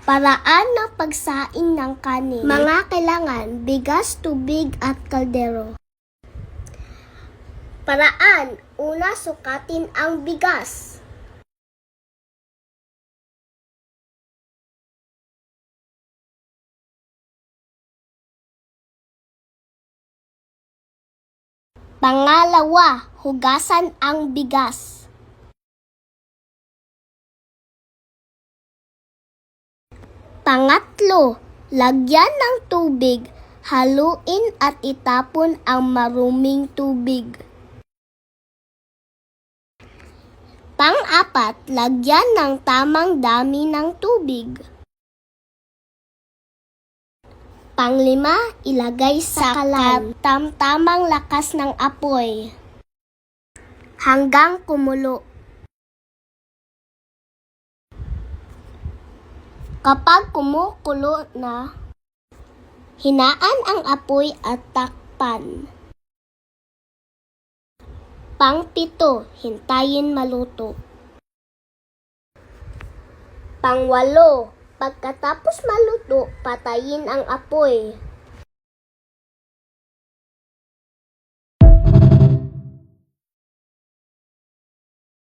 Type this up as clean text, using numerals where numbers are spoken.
Paraan ng pagsaing ng kanin. Mga kailangan, bigas, tubig at kaldero. Paraan, una sukatin ang bigas. Pangalawa, hugasan ang bigas. Pangatlo, lagyan ng tubig, haluin at itapon ang maruming tubig. Pang-apat, lagyan ng tamang dami ng tubig. Panglima, ilagay sa kalan. Tamtamang lakas ng apoy hanggang kumulo. Kapag kumukulo na, hinaan ang apoy at takpan. Pang-pito, hintayin maluto. Pang-walo, pagkatapos maluto, patayin ang apoy.